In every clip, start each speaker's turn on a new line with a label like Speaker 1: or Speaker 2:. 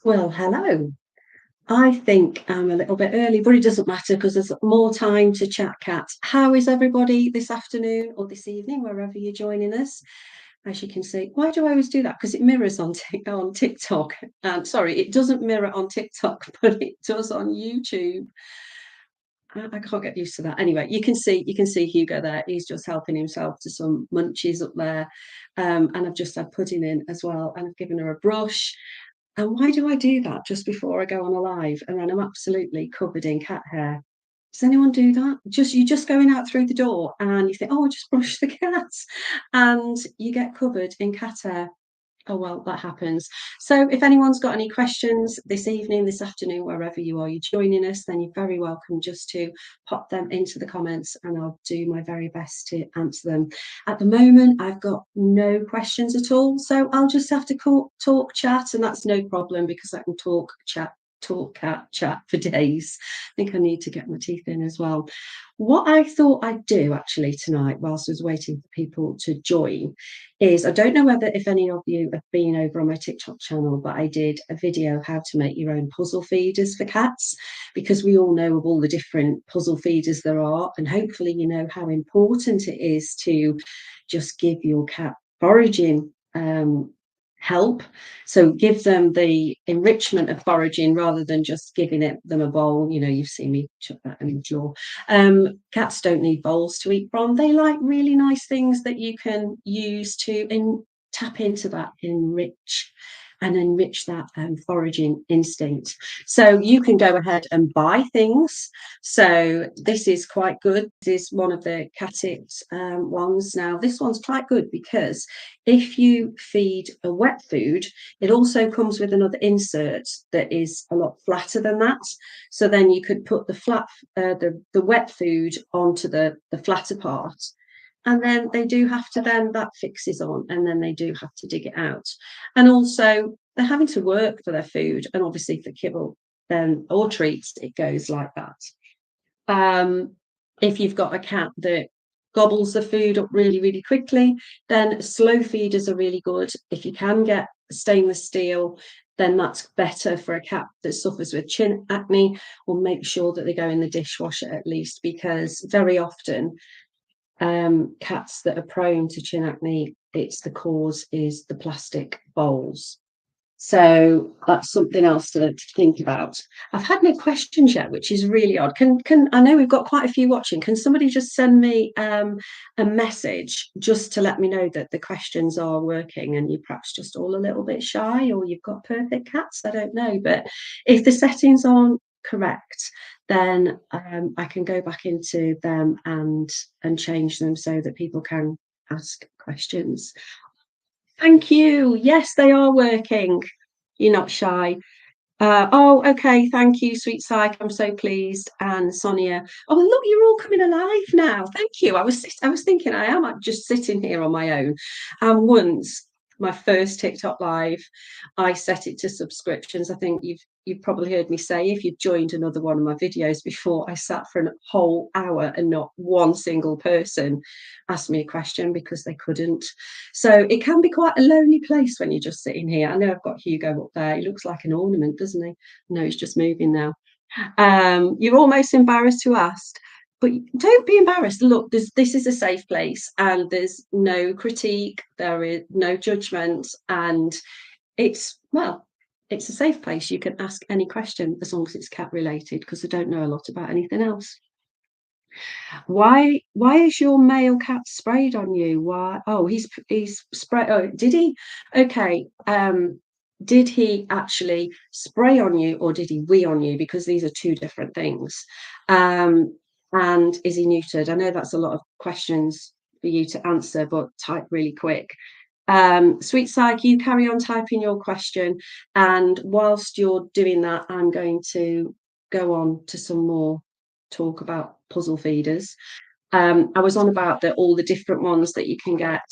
Speaker 1: Well, hello. I think I'm a little bit early, but it doesn't matter because there's more time to chat, Cat. How is everybody this afternoon or this evening, wherever you're joining us? As you can see, why do I always do that? Because it mirrors on TikTok. Sorry, it doesn't mirror on TikTok, but it does on YouTube. I can't get used to that. Anyway, you can see Hugo there. He's just helping himself to some munchies up there, and I've just had pudding in as well, and I've given her a brush. And why do I do that just before I go on a live? And then I'm absolutely covered in cat hair. Does anyone do that? You're just going out through the door and you think, oh, I'll just brush the cats, and you get covered in cat hair. Oh, well, that happens. So if anyone's got any questions this evening, this afternoon, wherever you are, you're joining us, then you're very welcome just to pop them into the comments and I'll do my very best to answer them. At the moment, I've got no questions at all. So I'll just have to talk chat, and that's no problem because I can talk, cat, chat for days. I think I need to get my teeth in as well. What I thought I'd do actually tonight, whilst I was waiting for people to join, is I don't know whether if any of you have been over on my TikTok channel, but I did a video how to make your own puzzle feeders for cats, because we all know of all the different puzzle feeders there are, and hopefully you know how important it is to just give your cat foraging help. So give them the enrichment of foraging rather than just giving them a bowl. You know, you've seen me chuck that in the floor. Cats don't need bowls to eat from. They like really nice things that you can use to tap into that enrich that foraging instinct. So you can go ahead and buy things. So this is quite good. This is one of the CAT-astropohie ones. Now this one's quite good because if you feed a wet food, it also comes with another insert that is a lot flatter than that. So then you could put the wet food onto the flatter part, and then they do have to, then that fixes on, and then they do have to dig it out. And also they're having to work for their food, and obviously for kibble then or treats it goes like that. If you've got a cat that gobbles the food up really, really quickly, then slow feeders are really good. If you can get stainless steel, then that's better for a cat that suffers with chin acne, or make sure that they go in the dishwasher at least, because very often cats that are prone to chin acne, the cause is the plastic bowls. So that's something else to think about. I've had no questions yet, which is really odd. Can I know we've got quite a few watching. Can somebody just send me a message just to let me know that the questions are working, and you're perhaps just all a little bit shy, or you've got perfect cats? I don't know. But if the settings aren't correct, then I can go back into them and change them so that people can ask questions. Thank you. Yes, they are working. You're not shy. Oh, okay. Thank you, sweet psych. I'm so pleased. And Sonia. Oh, look, you're all coming alive now. Thank you. I was thinking I am just sitting here on my own. And once my first TikTok live, I set it to subscriptions. I think you've probably heard me say, if you've joined another one of my videos before, I sat for a whole hour and not one single person asked me a question because they couldn't. So it can be quite a lonely place when you're just sitting here. I know I've got Hugo up there. He looks like an ornament, doesn't he? No, he's just moving now. You're almost embarrassed to ask, but don't be embarrassed. Look, this is a safe place, and there's no critique, there is no judgment, and it's a safe place. You can ask any question as long as it's cat related, because I don't know a lot about anything else. Why is your male cat sprayed on you? Why? Oh, he's sprayed. Oh, did he? Okay. Did he actually spray on you, or did he wee on you? Because these are two different things. And is he neutered? I know that's a lot of questions for you to answer, but type really quick. Sweet Psych, you carry on typing your question, and whilst you're doing that, I'm going to go on to some more talk about puzzle feeders. I was on about all the different ones that you can get.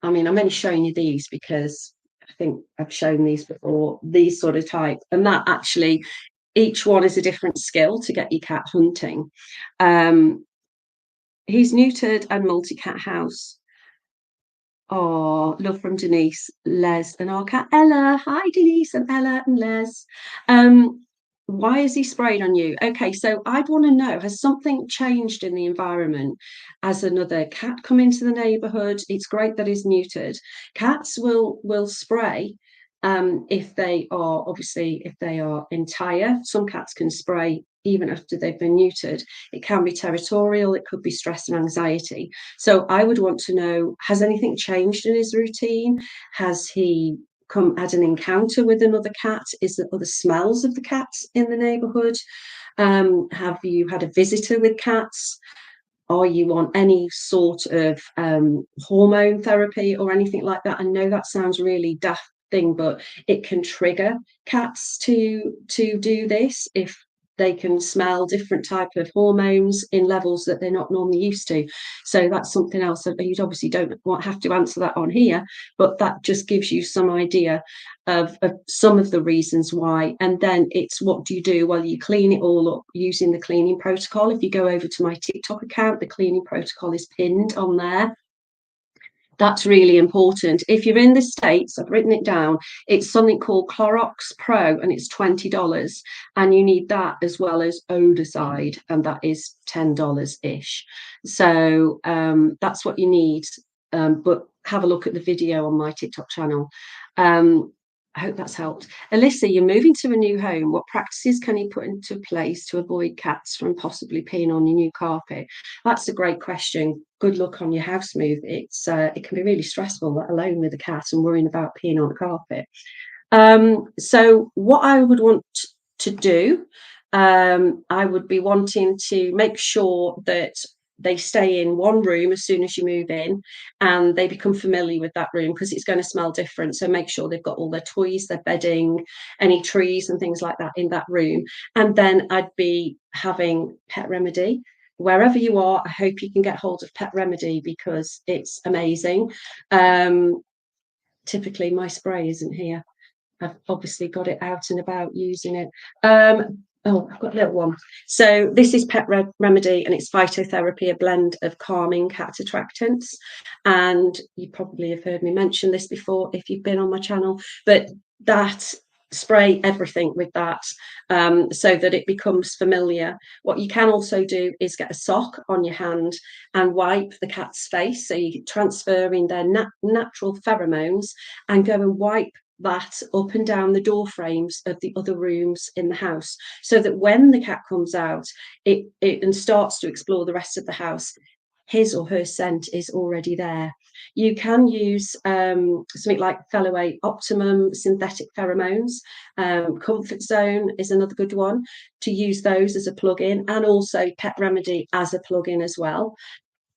Speaker 1: I mean, I'm only showing you these because I think I've shown these before, these sort of type, and that actually each one is a different skill to get your cat hunting. He's neutered and multi-cat house. Oh, love from Denise, Les, and our cat Ella. Hi, Denise and Ella and Les. Um, why is he sprayed on you? Okay, so I'd want to know, has something changed in the environment? Has another cat come into the neighbourhood? It's great that he's neutered. Cats will spray if they are, obviously, if they are entire. Some cats can spray even after they've been neutered. It can be territorial, it could be stress and anxiety. So I would want to know, has anything changed in his routine? Has he had an encounter with another cat? Is there other smells of the cats in the neighbourhood? Have you had a visitor with cats? Are you on any sort of hormone therapy or anything like that? I know that sounds really daft thing, but it can trigger cats to do this if they can smell different type of hormones in levels that they're not normally used to. So that's something else that you obviously don't have to answer that on here, but that just gives you some idea of some of the reasons why. And then it's, what do you do? Well, you clean it all up using the cleaning protocol. If you go over to my TikTok account, the cleaning protocol is pinned on there. That's really important. If you're in the States, I've written it down, it's something called Clorox Pro, and it's $20. And you need that as well as Odicide, and that is $10-ish. So that's what you need. But have a look at the video on my TikTok channel. I hope that's helped. Alyssa, you're moving to a new home. What practices can you put into place to avoid cats from possibly peeing on your new carpet? That's a great question. Good luck on your house move. It can be really stressful, let alone with a cat and worrying about peeing on the carpet. So what I would want to do, I would be wanting to make sure that they stay in one room as soon as you move in, and they become familiar with that room, because it's going to smell different. So make sure they've got all their toys, their bedding, any trees and things like that in that room. And then I'd be having Pet Remedy. Wherever you are, I hope you can get hold of Pet Remedy, because it's amazing. Typically my spray isn't here. I've obviously got it out and about using it. Oh, I've got a little one. So this is Pet Remedy, and it's phytotherapy, a blend of calming cat attractants. And you probably have heard me mention this before if you've been on my channel, but that spray everything with that, so that it becomes familiar. What you can also do is get a sock on your hand and wipe the cat's face, so you transfer in their natural pheromones, and go and wipe that up and down the door frames of the other rooms in the house, so that when the cat comes out it and starts to explore the rest of the house, his or her scent is already there. You can use something like Fellaway Optimum synthetic pheromones. Comfort Zone is another good one to use those as a plug-in, and also Pet Remedy as a plug-in as well.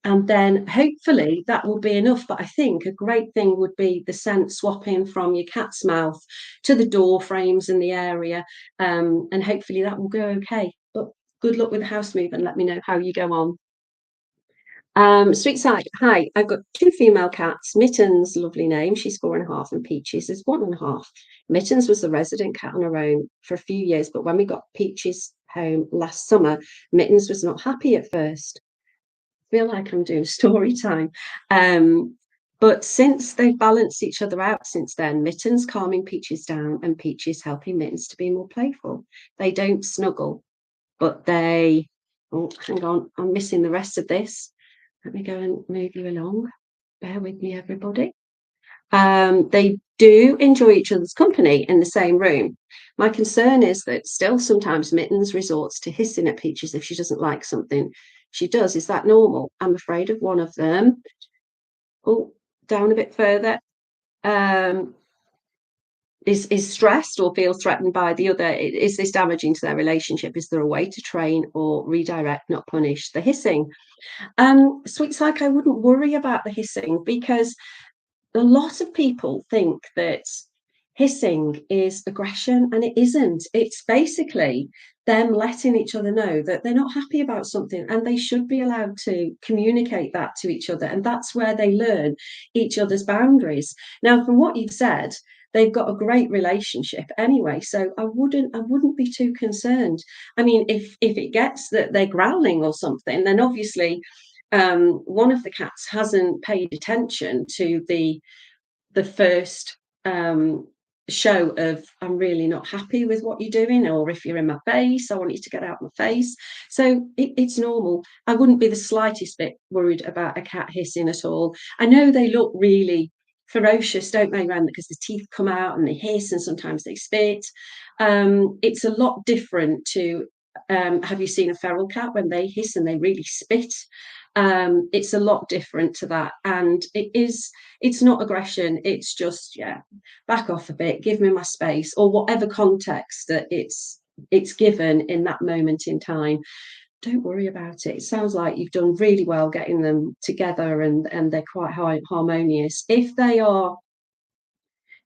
Speaker 1: And then hopefully that will be enough. But I think a great thing would be the scent swapping from your cat's mouth to the door frames in the area. And hopefully that will go okay. But good luck with the house move, and let me know how you go on. Sweet Side, hi, I've got two female cats. Mittens, lovely name, she's 4.5, and Peaches is 1.5. Mittens was the resident cat on her own for a few years, but when we got Peaches home last summer, Mittens was not happy at first. I feel like I'm doing story time. But since they've balanced each other out since then, Mittens calming Peaches down and Peaches helping Mittens to be more playful. They don't snuggle, but they, oh, hang on, I'm missing the rest of this. Let me go and move you along. Bear with me, everybody. They do enjoy each other's company in the same room. My concern is that still sometimes Mittens resorts to hissing at Peaches if she doesn't like something. She does. Is that normal? I'm afraid of one of them. Oh, down a bit further. Is stressed or feels threatened by the other. Is this damaging to their relationship? Is there a way to train or redirect, not punish the hissing? Sweet Psych, I wouldn't worry about the hissing, because a lot of people think that hissing is aggression, and it isn't. It's basically them letting each other know that they're not happy about something, and they should be allowed to communicate that to each other, and that's where they learn each other's boundaries. Now, from what you've said, they've got a great relationship anyway, so I wouldn't be too concerned. I mean, if it gets that they're growling or something, then obviously one of the cats hasn't paid attention to the first show of, I'm really not happy with what you're doing, or if you're in my face, I want you to get out of my face. So it's normal. I wouldn't be the slightest bit worried about a cat hissing at all. I know they look really ferocious, don't they, around, because the teeth come out and they hiss and sometimes they spit. It's a lot different to, have you seen a feral cat when they hiss and they really spit? It's a lot different to that, and it's not aggression, it's just, yeah, back off a bit, give me my space, or whatever context that it's given in that moment in time. Don't worry about it. It sounds like you've done really well getting them together, and they're quite harmonious. If they are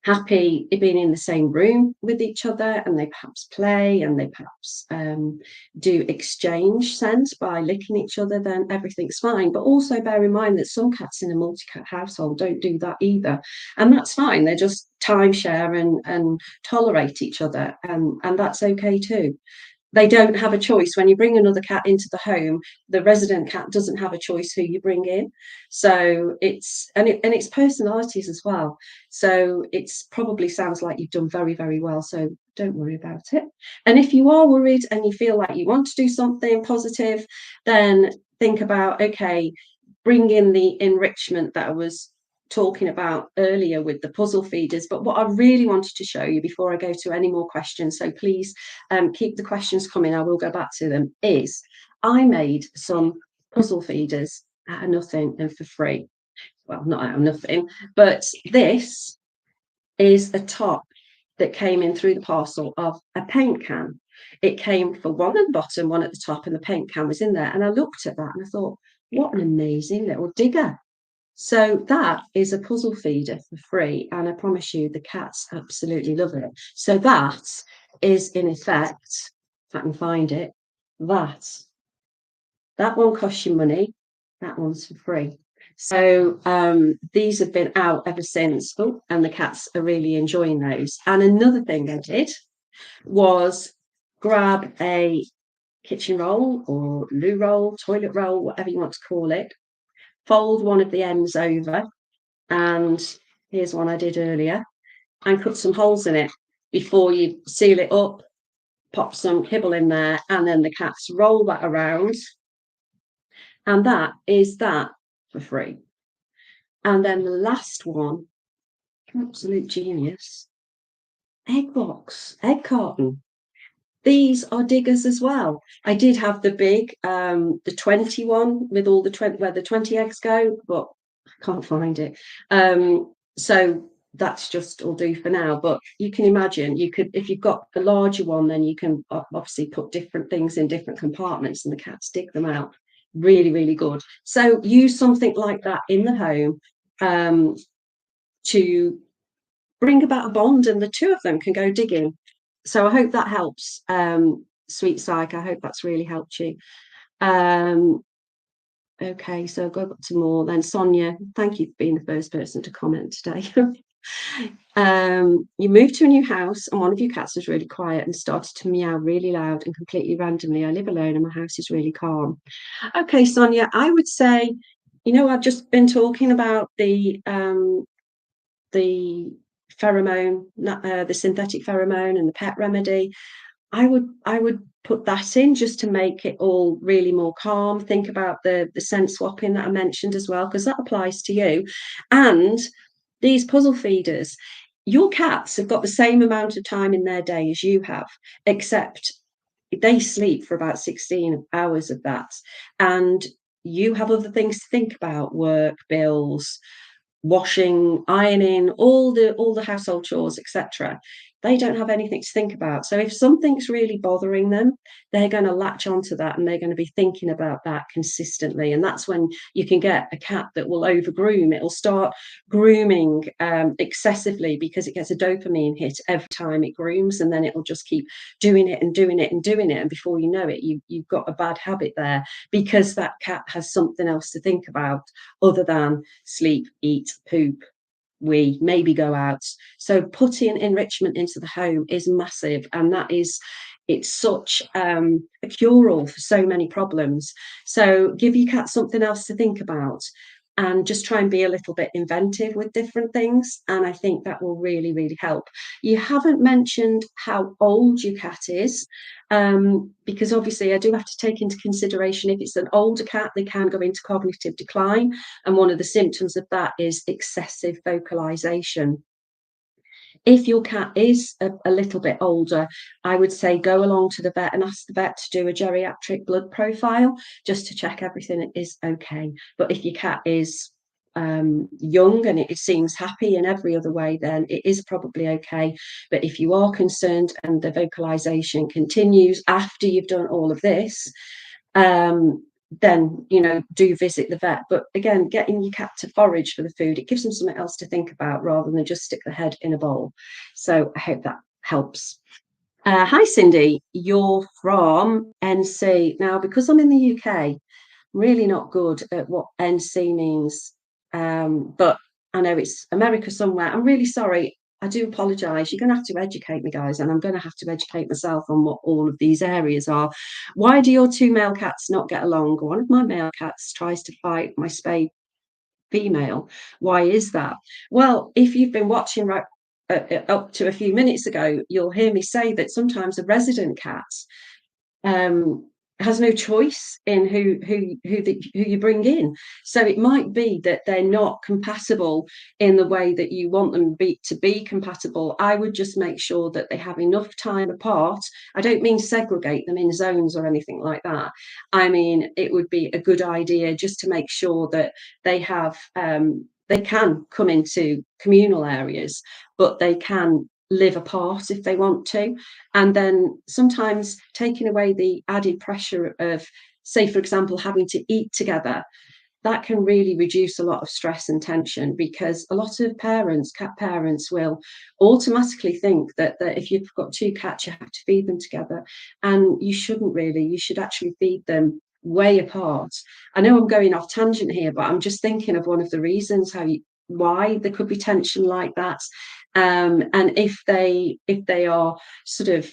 Speaker 1: happy being in the same room with each other, and they perhaps play, and they perhaps do exchange scent by licking each other, then everything's fine. But also bear in mind that some cats in a multi-cat household don't do that either, and that's fine. They're just timeshare and tolerate each other, and that's okay too. They don't have a choice. When you bring another cat into the home, the resident cat doesn't have a choice who you bring in. So it's personalities as well. So it's probably sounds like you've done very, very well. So don't worry about it. And if you are worried and you feel like you want to do something positive, then think about, okay, bring in the enrichment that I was talking about earlier with the puzzle feeders. But what I really wanted to show you before I go to any more questions, so please keep the questions coming, I will go back to them, is I made some puzzle feeders out of nothing and for free. Well, not out of nothing, but this is a top that came in through the parcel of a paint can. It came for one at the bottom, one at the top, and the paint can was in there. And I looked at that and I thought, what an amazing little digger. So that is a puzzle feeder for free, and I promise you the cats absolutely love it. So that is, in effect, if I can find it, that one costs you money, that one's for free. So these have been out ever since, and the cats are really enjoying those. And another thing I did was grab a kitchen roll or loo roll, toilet roll, whatever you want to call it, fold one of the ends over, and here's one I did earlier, and cut some holes in it before you seal it up. Pop some kibble in there, and then the cats roll that around, and that is that for free. And then the last one, absolute genius, egg box, egg carton. These are diggers as well. I did have the big, the 21 with all the 20, where the 20 eggs go, but I can't find it. So that's just will do for now. But you can imagine, you could, if you've got the larger one, then you can obviously put different things in different compartments, and the cats dig them out. Really, really good. So use something like that in the home to bring about a bond, and the two of them can go digging. So I hope that helps, sweet psych. I hope that's really helped you. Okay, so I'll go back to more then. Sonia, thank you for being the first person to comment today. You moved to a new house and one of your cats was really quiet and started to meow really loud and completely randomly. I live alone and my house is really calm. Okay, Sonia, I would say, I've just been talking about the pheromone, the synthetic pheromone and the pet remedy. I would put that in just to make it all really more calm. Think about the scent swapping that I mentioned as well, because that applies to you. And these puzzle feeders, your cats have got the same amount of time in their day as you have, except they sleep for about 16 hours of that. And you have other things to think about: work, bills, washing, ironing, all the household chores, etc. They don't have anything to think about. So if something's really bothering them, they're going to latch onto that, and they're going to be thinking about that consistently. And that's when you can get a cat that will overgroom. It'll start grooming excessively because it gets a dopamine hit every time it grooms, and then it'll just keep doing it and doing it and doing it. And before you know it, you've got a bad habit there, because that cat has something else to think about other than sleep, eat, poop, we maybe go out. So putting enrichment into the home is massive, and that is it's such a cure-all for so many problems. So give your cat something else to think about, and just try and be a little bit inventive with different things. And I think that will really, really help. You haven't mentioned how old your cat is, because obviously I do have to take into consideration if it's an older cat, they can go into cognitive decline. And one of the symptoms of that is excessive vocalization. If your cat is a little bit older, I would say go along to the vet and ask the vet to do a geriatric blood profile just to check everything is okay. But if your cat is young and it seems happy in every other way, then it is probably okay. But if you are concerned and the vocalization continues after you've done all of this, then do visit the vet. But again, getting your cat to forage for the food, it gives them something else to think about rather than just stick the head in a bowl. So I hope that helps. Hi Cindy, you're from NC. Now, because I'm in the UK, really not good at what NC means, but I know it's America somewhere. I'm really sorry. I do apologise. You're going to have to educate me, guys, and I'm going to have to educate myself on what all of these areas are. Why do your two male cats not get along? One of my male cats tries to fight my spayed female. Why is that? Well, if you've been watching right up to a few minutes ago, you'll hear me say that sometimes a resident cat um, has no choice in who you bring in. So it might be that they're not compatible in the way that you want them to be compatible. I would just make sure that they have enough time apart. I don't mean segregate them in zones or anything like that. I mean, it would be a good idea just to make sure that they have they can come into communal areas, but they can live apart if they want to. And then sometimes taking away the added pressure of, say, for example, having to eat together, that can really reduce a lot of stress and tension, because a lot of parents, cat parents, will automatically think that if you've got two cats, you have to feed them together. And you shouldn't really. You should actually feed them way apart. I know I'm going off tangent here, but I'm just thinking of one of the reasons why there could be tension like that. And if they are sort of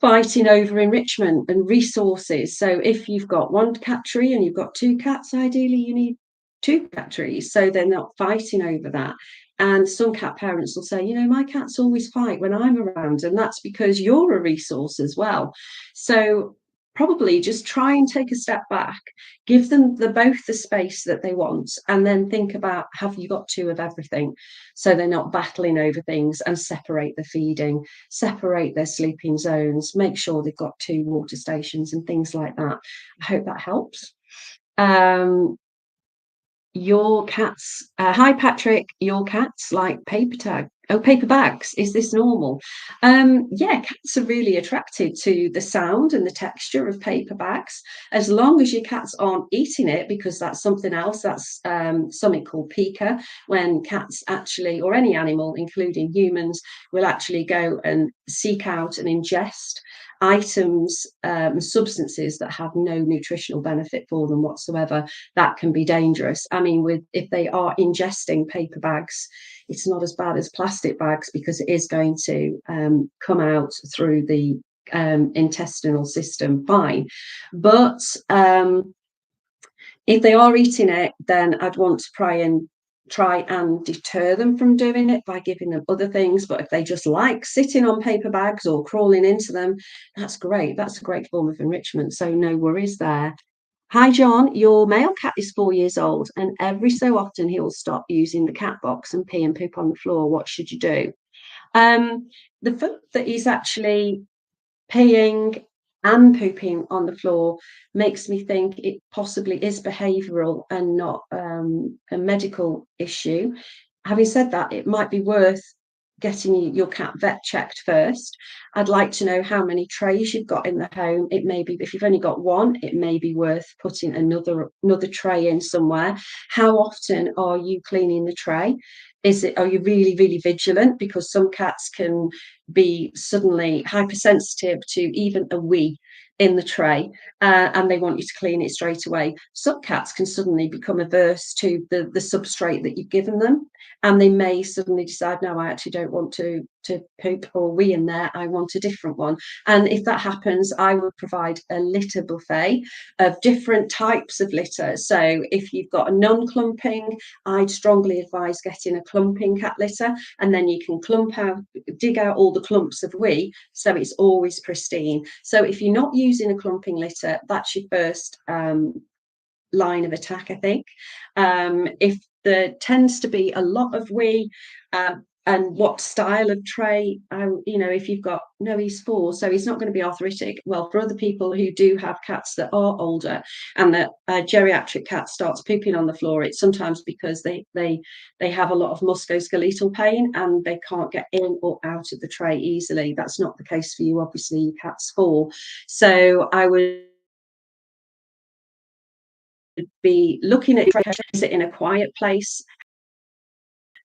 Speaker 1: fighting over enrichment and resources. So if you've got one cat tree and you've got two cats, ideally you need two cat trees, so they're not fighting over that. And some cat parents will say, my cats always fight when I'm around, and that's because you're a resource as well. So probably just try and take a step back, give them both the space that they want, and then think about, have you got two of everything, so they're not battling over things, and separate the feeding, separate their sleeping zones, make sure they've got two water stations and things like that. I hope that helps. Your cats, hi Patrick, your cats like paper bags. Is this normal? Yeah, cats are really attracted to the sound and the texture of paper bags, as long as your cats aren't eating it, because that's something else. That's something called pica, when cats actually, or any animal, including humans, will actually go and seek out and ingest items, substances that have no nutritional benefit for them whatsoever. That can be dangerous. I mean, if they are ingesting paper bags, it's not as bad as plastic bags, because it is going to come out through the intestinal system fine. But if they are eating it, then I'd want to try and deter them from doing it by giving them other things. But if they just like sitting on paper bags or crawling into them, that's great. That's a great form of enrichment. So no worries there. Hi, John. Your male cat is 4 years old, and every so often he will stop using the cat box and pee and poop on the floor. What should you do? The fact that he's actually peeing and pooping on the floor makes me think it possibly is behavioural and not a medical issue. Having said that, it might be worth getting your cat vet checked first. I'd like to know how many trays you've got in the home. It may be, if you've only got one, it may be worth putting another tray in somewhere. How often are you cleaning the tray? Are you really, really vigilant? Because some cats can be suddenly hypersensitive to even a wee in the tray, and they want you to clean it straight away. Some cats can suddenly become averse to the substrate that you've given them, and they may suddenly decide, no, I actually don't want to to poop or wee in there, I want a different one. And if that happens, I will provide a litter buffet of different types of litter. So if you've got a non-clumping, I'd strongly advise getting a clumping cat litter, and then you can dig out all the clumps of wee, so it's always pristine. So if you're not using a clumping litter, that's your first line of attack, I think. If there tends to be a lot of wee, and what style of tray, if you've got, no, he's 4, so he's not going to be arthritic. Well, for other people who do have cats that are older and that a geriatric cat starts pooping on the floor, it's sometimes because they have a lot of musculoskeletal pain and they can't get in or out of the tray easily. That's not the case for you, obviously. Your cat's 4, so I would be looking at is it in a quiet place,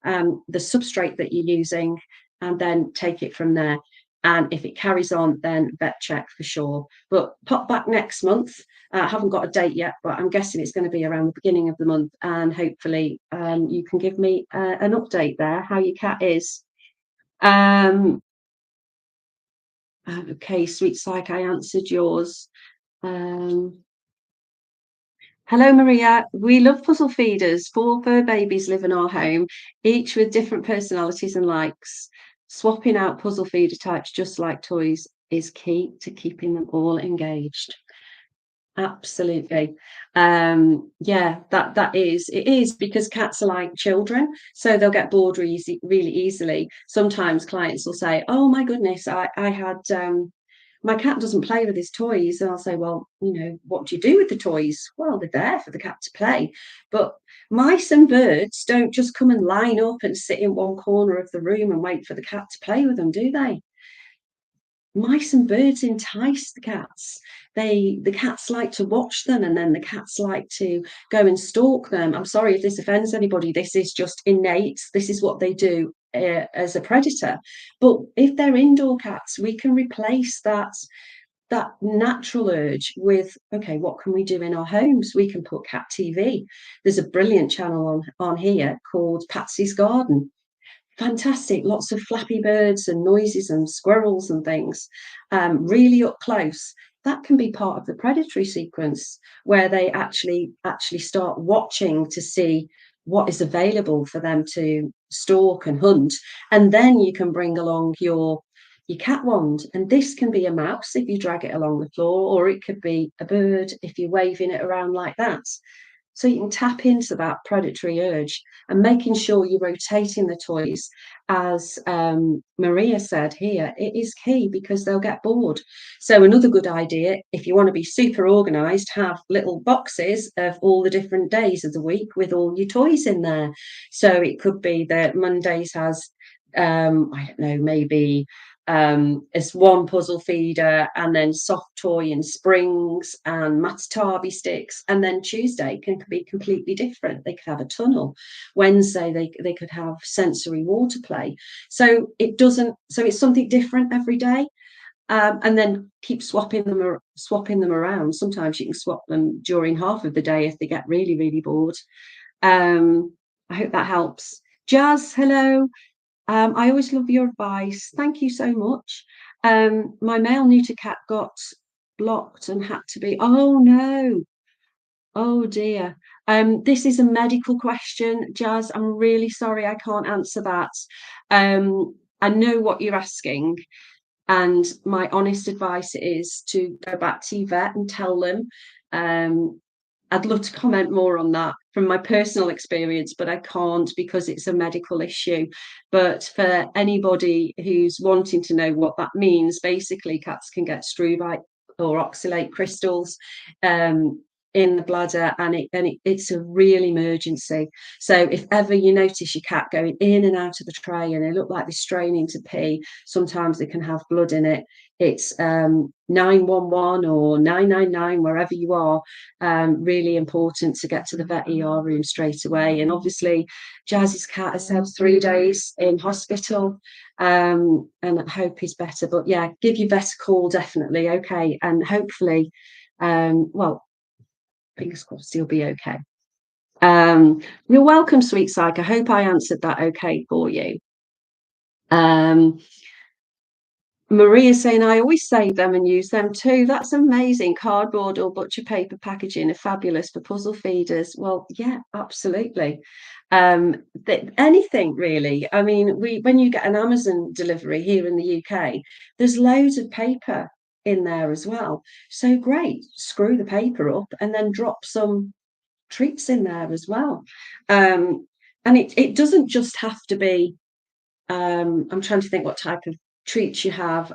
Speaker 1: the substrate that you're using, and then take it from there. And if it carries on, then vet check for sure. But pop back next month. I haven't got a date yet, but I'm guessing it's going to be around the beginning of the month, and hopefully you can give me an update there, how your cat is. Okay, sweet psych, I answered yours. Hello, Maria. We love puzzle feeders. 4 fur babies live in our home, each with different personalities and likes. Swapping out puzzle feeder types, just like toys, is key to keeping them all engaged. Absolutely. Yeah, it is, because cats are like children, so they'll get bored really easily. Sometimes clients will say, oh my goodness, I had my cat doesn't play with his toys. And I'll say, well, what do you do with the toys? Well, they're there for the cat to play. But mice and birds don't just come and line up and sit in one corner of the room and wait for the cat to play with them, do they? Mice and birds entice the cats. The cats like to watch them, and then the cats like to go and stalk them. I'm sorry if this offends anybody. This is just innate. This is what they do as a predator. But if they're indoor cats, we can replace that natural urge with, okay, what can we do in our homes? We can put cat TV. There's a brilliant channel on here called Patsy's Garden. Fantastic, lots of flappy birds and noises and squirrels and things, really up close. That can be part of the predatory sequence, where they actually start watching to see what is available for them to stalk and hunt. And then you can bring along your cat wand, and this can be a mouse if you drag it along the floor, or it could be a bird if you're waving it around like that. So you can tap into that predatory urge, and making sure you're rotating the toys, as Maria said here, it is key, because they'll get bored. So another good idea, if you want to be super organized, have little boxes of all the different days of the week with all your toys in there. So it could be that Mondays has, I don't know, maybe it's one puzzle feeder, and then soft toy and springs and matatabi sticks, and then Tuesday can be completely different. They could have a tunnel. Wednesday they could have sensory water play. So it's something different every day. And then keep swapping them around. Sometimes you can swap them during half of the day if they get really bored. I hope that helps. Jazz, hello. I always love your advice. Thank you so much. My male neuter cat got blocked and had to be. Oh no. Oh dear. This is a medical question, Jazz. I'm really sorry I can't answer that. I know what you're asking, and my honest advice is to go back to your vet and tell them. I'd love to comment more on that from my personal experience, but I can't, because it's a medical issue. But for anybody who's wanting to know what that means, basically cats can get struvite or oxalate crystals in the bladder, and it's a real emergency. So if ever you notice your cat going in and out of the tray and they look like they're straining to pee, sometimes they can have blood in it. It's 911 or 999, wherever you are. Really important to get to the vet ER room straight away. And obviously Jazz's cat has had 3 days in hospital, and I hope he's better. But yeah, give your vet a call, definitely. Okay, and hopefully fingers crossed he'll be okay. You're welcome, sweet psych. I hope I answered that okay for you. Um, Maria's saying, I always save them and use them too. That's amazing. Cardboard or butcher paper packaging are fabulous for puzzle feeders. Well, yeah, absolutely. Anything really. I mean, when you get an Amazon delivery here in the UK, there's loads of paper in there as well. So great, screw the paper up and then drop some treats in there as well. And it doesn't just have to be I'm trying to think what type of treats you have.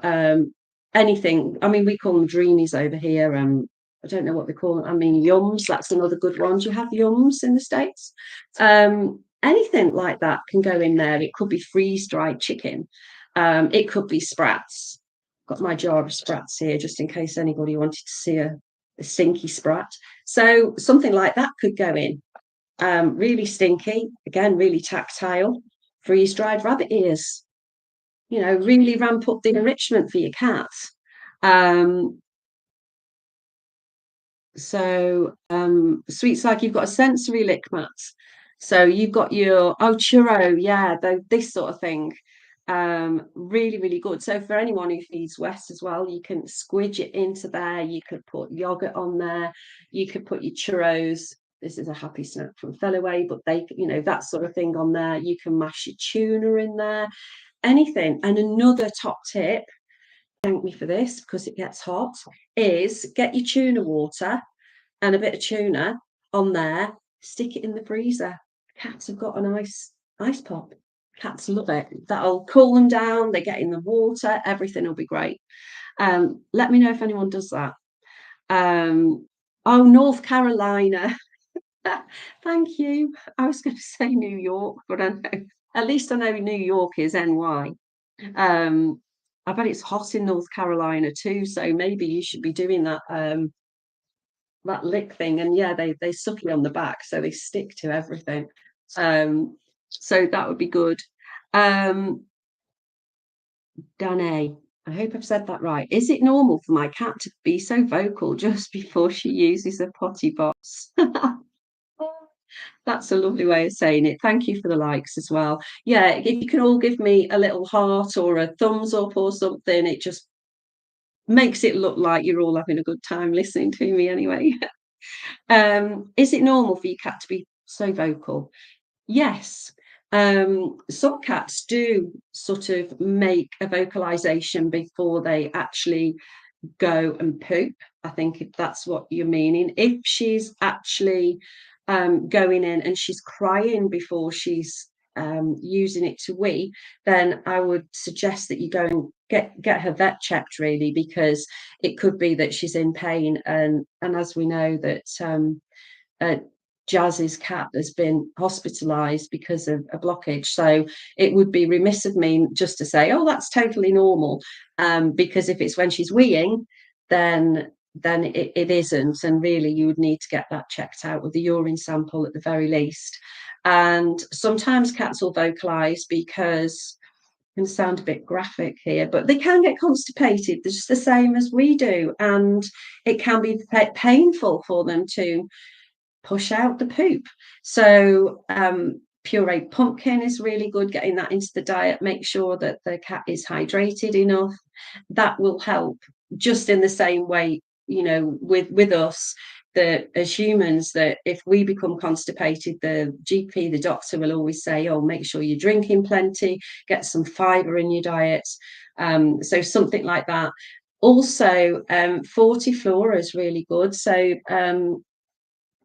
Speaker 1: Anything. I mean, we call them dreamies over here. I don't know what they call them. I mean, yums. That's another good one. Do you have yums in the States? Anything like that can go in there. It could be freeze-dried chicken. It could be sprats. Got my jar of sprats here just in case anybody wanted to see a stinky sprat. So something like that could go in. Really stinky. Again, really tactile. Freeze-dried rabbit ears, really ramp up the enrichment for your cat. Sweets like you've got a sensory lick mat. So you've got your churro, yeah, this sort of thing. Really, really good. So for anyone who feeds West as well, you can squidge it into there. You could put yogurt on there. You could put your churros. This is a happy snack from Fellaway, but that sort of thing on there. You can mash your tuna in there, anything. And another top tip, thank me for this because it gets hot, is get your tuna water and a bit of tuna on there, stick it in the freezer. Cats have got an ice pop. Cats love it. That'll cool them down. They get in the water. Everything will be great. Let me know if anyone does that. North Carolina. Thank you. I was going to say New York, but I know at least I know New York is NY. I bet it's hot in North Carolina too, so maybe you should be doing that lick thing. And yeah, they suck you on the back, so they stick to everything. So that would be good. Danae, I hope I've said that right. Is it normal for my cat to be so vocal just before she uses a potty box? That's a lovely way of saying it. Thank you for the likes as well. Yeah, if you can all give me a little heart or a thumbs up or something, it just makes it look like you're all having a good time listening to me anyway. Is it normal for your cat to be so vocal? Yes. Some cats do sort of make a vocalization before they actually go and poop. I think if that's what you're meaning. If she's actually going in and she's crying before she's using it to wee, then I would suggest that you go and get her vet checked really, because it could be that she's in pain, and as we know that uh, Jazz's cat has been hospitalized because of a blockage. So it would be remiss of me just to say, oh, that's totally normal. Because if it's when she's weeing, then it isn't. And really, you would need to get that checked out with the urine sample at the very least. And sometimes cats will vocalize because can sound a bit graphic here, but they can get constipated just the same as we do. And it can be painful for them to push out the poop. So pureed pumpkin is really good, getting that into the diet. Make sure that the cat is hydrated enough. That will help, just in the same way, with us, that as humans, that if we become constipated, the GP, the doctor will always say, oh, make sure you're drinking plenty, get some fiber in your diet. So something like that. Also, Fortiflora is really good. So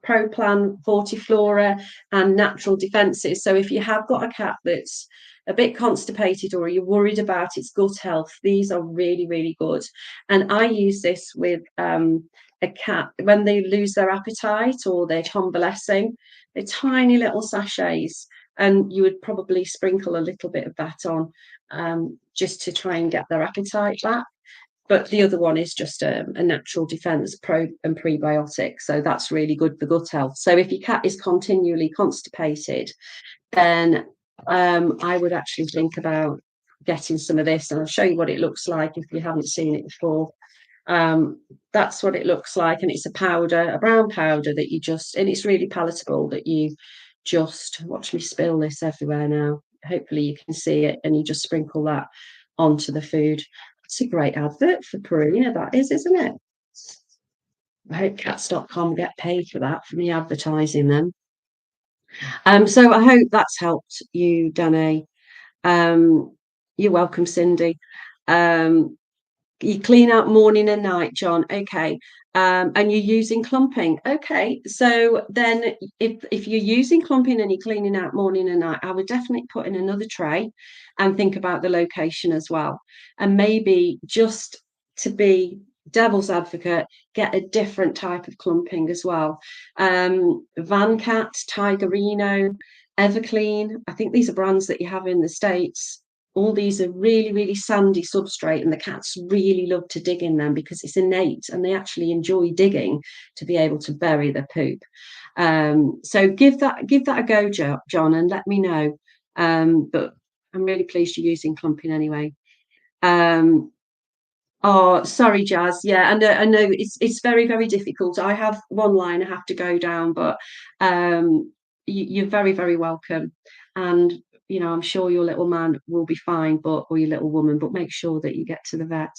Speaker 1: Proplan, Fortiflora, and natural defences. So if you have got a cat that's a bit constipated or you're worried about its gut health, these are really, really good. And I use this with a cat when they lose their appetite or they're convalescing. They're tiny little sachets, and you would probably sprinkle a little bit of that on just to try and get their appetite back. But the other one is just a natural defense, pro and prebiotic. So that's really good for gut health. So if your cat is continually constipated, then I would actually think about getting some of this. And I'll show you what it looks like if you haven't seen it before. That's what it looks like. And it's a powder, a brown powder that you just, and it's really palatable that you just, watch me spill this everywhere now. hopefully you can see it, and you just sprinkle that onto the food. It's a great advert for Purina, that is, isn't it? I hope cats.com get paid for that, for me advertising them. So I hope that's helped you, Danae. You're welcome, Cindy. You clean out morning and night, John. Okay. And you're using clumping. Okay. So then if you're using clumping and you're cleaning out morning and night, I would definitely put in another tray and think about the location as well. And maybe, just to be devil's advocate, get a different type of clumping as well. Van Cat, Tigerino, Everclean. I think these are brands that you have in the States. All these are really, really sandy substrate, and the cats really love to dig in them because it's innate, and they actually enjoy digging to be able to bury their poop. So give that a go, John, and let me know. But I'm really pleased you're using clumping anyway. Oh, sorry, Jazz. Yeah, I know it's very, very difficult. I have one line I have to go down, but you're very, very welcome. And I'm sure your little man will be fine, or your little woman, but make sure that you get to the vet.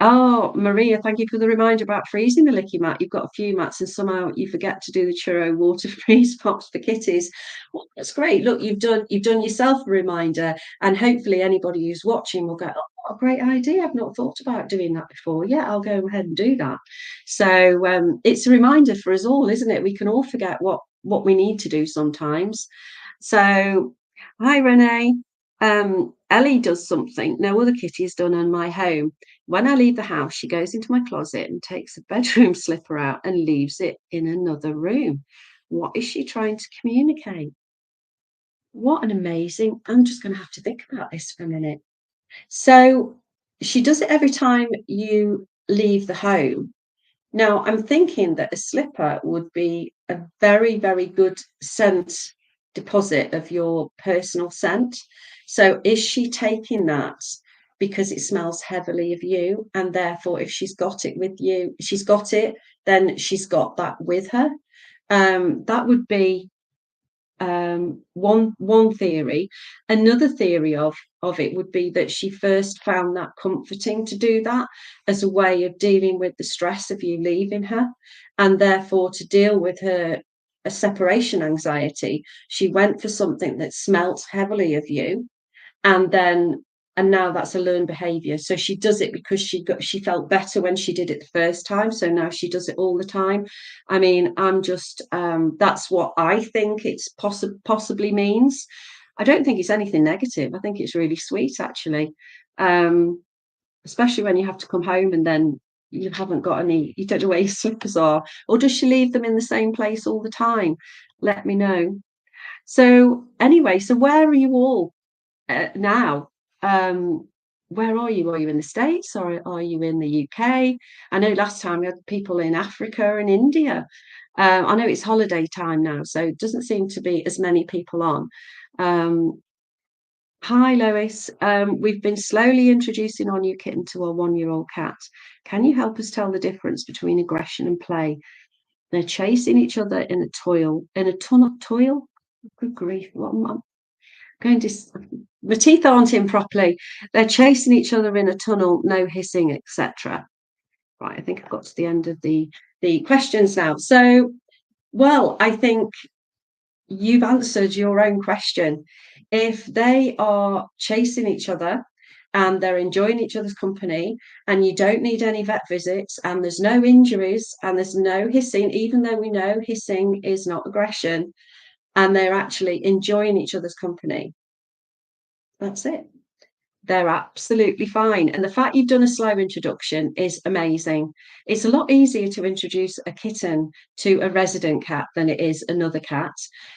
Speaker 1: Oh, Maria, thank you for the reminder about freezing the licky mat. You've got a few mats and somehow you forget to do the churro water freeze pops for kitties. Well, that's great. Look, you've done yourself a reminder, and hopefully anybody who's watching will go, oh, what a great idea. I've not thought about doing that before. Yeah, I'll go ahead and do that. So it's a reminder for us all, isn't it? We can all forget what we need to do sometimes. So, hi, Renee. Ellie does something no other kitty has done in my home. When I leave the house, she goes into my closet and takes a bedroom slipper out and leaves it in another room. What is she trying to communicate? What an amazing... I'm just going to have to think about this for a minute. So she does it every time you leave the home. Now, I'm thinking that a slipper would be a very, very good scent deposit of your personal scent. So is she taking that because it smells heavily of you, and therefore if she's got it with you, then she's got that with her? That would be one theory. Another theory of it would be that she first found that comforting to do that as a way of dealing with the stress of you leaving her, and therefore to deal with her a separation anxiety, she went for something that smelt heavily of you, and now that's a learned behavior. So she does it because she felt better when she did it the first time, so now she does it all the time. I mean, I'm just that's what I think it's possibly means. I don't think it's anything negative. I think it's really sweet, actually, especially when you have to come home and then you haven't got any, you don't know where your slippers are. Or does she leave them in the same place all the time? Let me know. So anyway, so where are you all now? Where are you? Are you in the States, or are you in the UK? I know last time we had people in Africa and India. I know it's holiday time now, so it doesn't seem to be as many people on. Hi, Lois. We've been slowly introducing our new kitten to our 1-year-old cat. Can you help us tell the difference between aggression and play? They're chasing each other in a tunnel. Toil? Good grief! What am I going to? My teeth aren't in properly. They're chasing each other in a tunnel. No hissing, etc. Right. I think I've got to the end of the questions now. So, well, I think you've answered your own question. If they are chasing each other and they're enjoying each other's company, and you don't need any vet visits, and there's no injuries, and there's no hissing, even though we know hissing is not aggression, and they're actually enjoying each other's company, that's it. They're absolutely fine. And the fact you've done a slow introduction is amazing. It's a lot easier to introduce a kitten to a resident cat than it is another cat.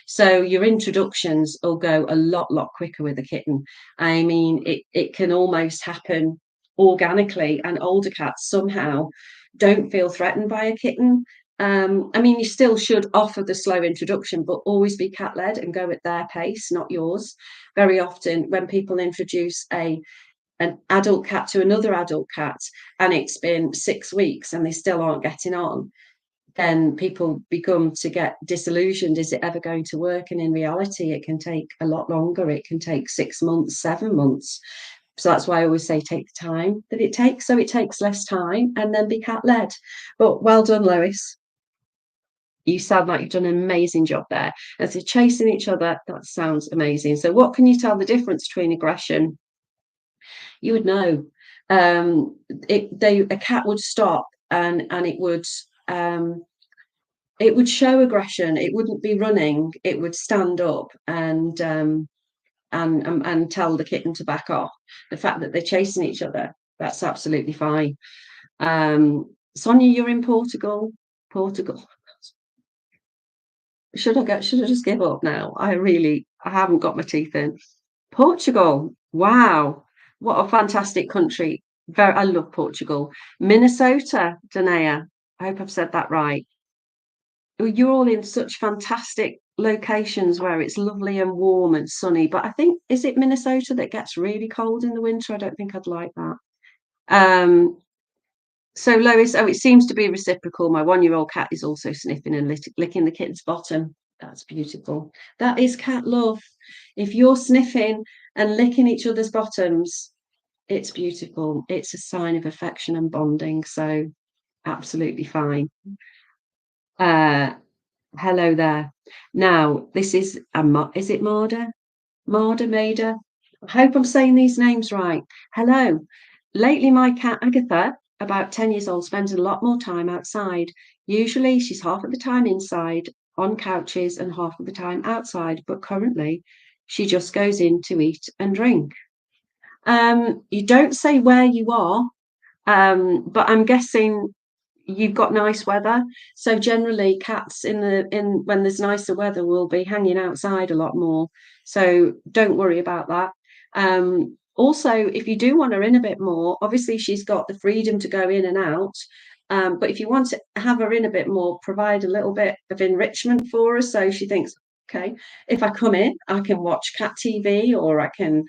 Speaker 1: So your introductions will go a lot quicker with a kitten. I mean, it can almost happen organically, and older cats somehow don't feel threatened by a kitten. I mean, you still should offer the slow introduction, but always be cat led and go at their pace, not yours. Very often when people introduce an adult cat to another adult cat and it's been 6 weeks and they still aren't getting on, then people begin to get disillusioned. Is it ever going to work? And in reality, it can take a lot longer. It can take 6 months, 7 months. So that's why I always say take the time that it takes, so it takes less time, and then be cat led. But well done, Lois. You sound like you've done an amazing job there. As they're chasing each other, that sounds amazing. So what can you tell the difference between aggression? You would know. A cat would stop, and it would show aggression. It wouldn't be running. It would stand up and tell the kitten to back off. The fact that they're chasing each other, that's absolutely fine. Sonia, you're in Portugal. Portugal. Should I just give up now? I haven't got my teeth in. Portugal. Wow. What a fantastic country. I love Portugal. Minnesota, Danae. I hope I've said that right. You're all in such fantastic locations where it's lovely and warm and sunny. But I think, is it Minnesota that gets really cold in the winter? I don't think I'd like that. So Lois, it seems to be reciprocal. My 1-year-old cat is also sniffing and licking the kitten's bottom. That's beautiful. That is cat love. If you're sniffing and licking each other's bottoms, it's beautiful. It's a sign of affection and bonding. So absolutely fine. Hello there. Now, this is it Marda? Maida? I hope I'm saying these names right. Hello. Lately, my cat Agatha, about 10 years old, spends a lot more time outside. Usually, she's half of the time inside on couches and half of the time outside, but currently, she just goes in to eat and drink. You don't say where you are, but I'm guessing you've got nice weather. So generally, cats in when there's nicer weather will be hanging outside a lot more. So don't worry about that. Also, if you do want her in a bit more, obviously she's got the freedom to go in and out. But if you want to have her in a bit more, provide a little bit of enrichment for her. So she thinks, okay, if I come in, I can watch cat TV, or I can,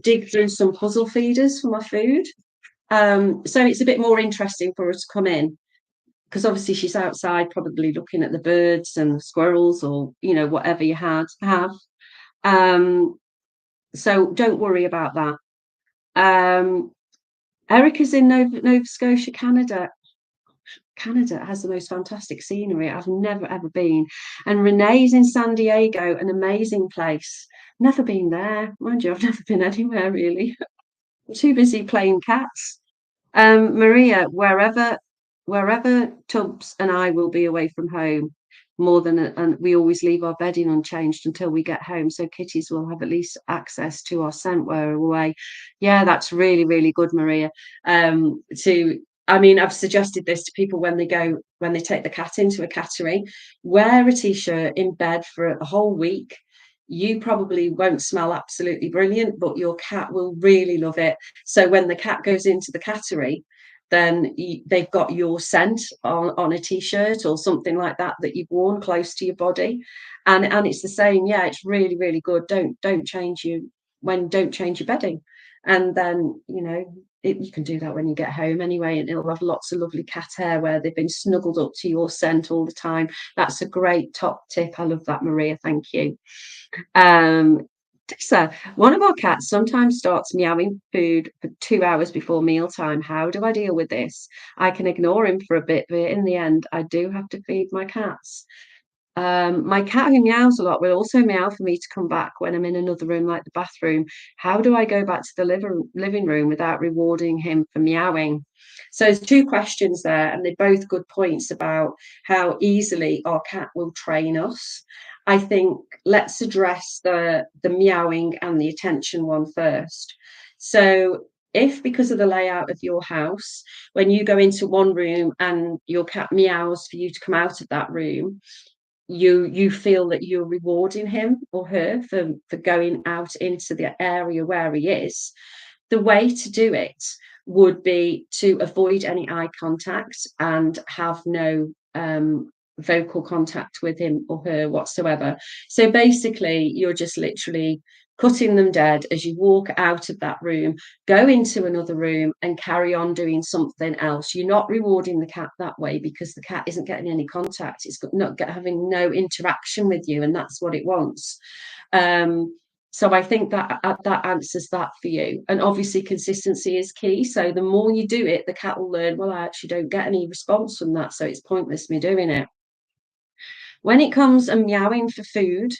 Speaker 1: dig through some puzzle feeders for my food. So it's a bit more interesting for her to come in, because obviously she's outside probably looking at the birds and squirrels, or whatever you have. So don't worry about that. Erica's in Nova Scotia, Canada. Canada has the most fantastic scenery. I've never ever been. And Renee's in San Diego, an amazing place. Never been there. Mind you, I've never been anywhere really. I'm too busy playing cats. Maria, wherever Tubbs and I will be away from home, and we always leave our bedding unchanged until we get home, so kitties will have at least access to our scent while we're away. Yeah, that's really, really good, Maria. I've suggested this to people when they take the cat into a cattery. Wear a t-shirt in bed for a whole week. You probably won't smell absolutely brilliant, but your cat will really love it. So when the cat goes into the cattery, then they've got your scent on a t-shirt or something like that you've worn close to your body, and it's the same. Yeah, it's really, really good. Don't change your bedding, and then you can do that when you get home anyway, and it'll have lots of lovely cat hair where they've been snuggled up to your scent all the time. That's a great top tip. I love that, Maria. Thank you. Tessa, one of our cats sometimes starts meowing food for 2 hours before mealtime. How do I deal with this? I can ignore him for a bit, but in the end, I do have to feed my cats. My cat, who meows a lot, will also meow for me to come back when I'm in another room, like the bathroom. How do I go back to the living room without rewarding him for meowing? So there's two questions there, and they're both good points about how easily our cat will train us. I think let's address the meowing and the attention one first. So if, because of the layout of your house, when you go into one room and your cat meows for you to come out of that room, you feel that you're rewarding him or her for going out into the area where he is, the way to do it would be to avoid any eye contact and have no vocal contact with him or her whatsoever. So basically, you're just literally cutting them dead as you walk out of that room, go into another room and carry on doing something else. You're not rewarding the cat that way because the cat isn't getting any contact. It's not having no interaction with you, and that's what it wants. So I think that answers that for you. And obviously consistency is key. So the more you do it, the cat will learn, well, I actually don't get any response from that, so it's pointless me doing it. When it comes and meowing for food,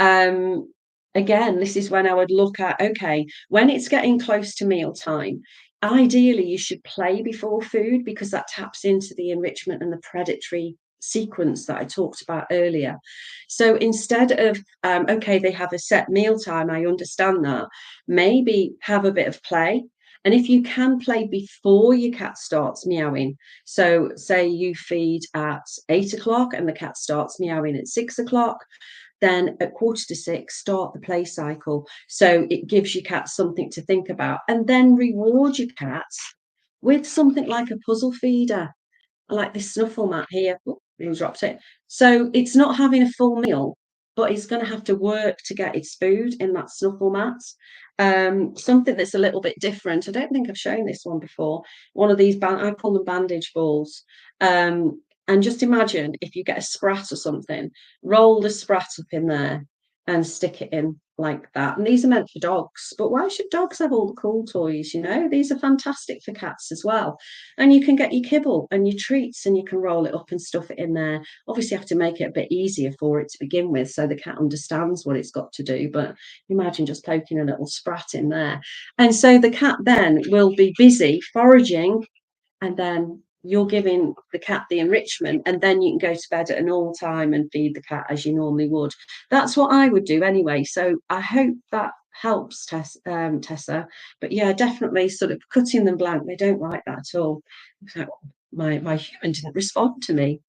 Speaker 1: um, again, this is when I would look at, okay, when it's getting close to mealtime, ideally you should play before food because that taps into the enrichment and the predatory sequence that I talked about earlier. So instead of, okay, they have a set mealtime, I understand that, maybe have a bit of play. And if you can play before your cat starts meowing, so say you feed at 8 o'clock and the cat starts meowing at 6 o'clock, then at 5:45, start the play cycle. So it gives your cat something to think about, and then reward your cats with something like a puzzle feeder, like this snuffle mat here. Oh, he dropped it. So it's not having a full meal, but it's going to have to work to get its food in that snuffle mat. Something that's a little bit different. I don't think I've shown this one before. One of these, I call them bandage balls. And just imagine if you get a sprat or something, roll the sprat up in there and stick it in like that. And these are meant for dogs, but why should dogs have all the cool toys? You know, these are fantastic for cats as well. And you can get your kibble and your treats and you can roll it up and stuff it in there. Obviously, you have to make it a bit easier for it to begin with so the cat understands what it's got to do. But imagine just poking a little sprat in there. And so the cat then will be busy foraging, and then you're giving the cat the enrichment, and then you can go to bed at a normal time and feed the cat as you normally would. That's what I would do anyway. So I hope that helps, Tessa. But yeah, definitely sort of cutting them blank. They don't like that at all. So my human didn't respond to me.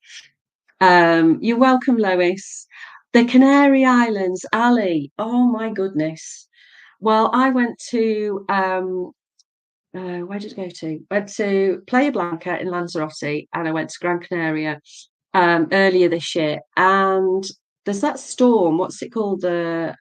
Speaker 1: You're welcome, Lois. The Canary Islands, Ali. Oh my goodness. Well, I went to where did I go to? Went to Playa Blanca in Lanzarote, and I went to Gran Canaria earlier this year. And there's that storm. What's it called? The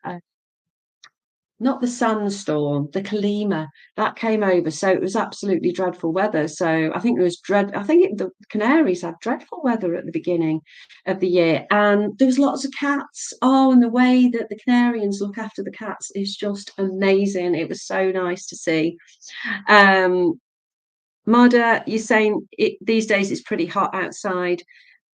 Speaker 1: not the sandstorm, the Kalima that came over. So it was absolutely dreadful weather. So I think the Canaries had dreadful weather at the beginning of the year, and there was lots of cats. Oh, and the way that the Canarians look after the cats is just amazing. It was so nice to see. Um, Marda, you're saying these days it's pretty hot outside,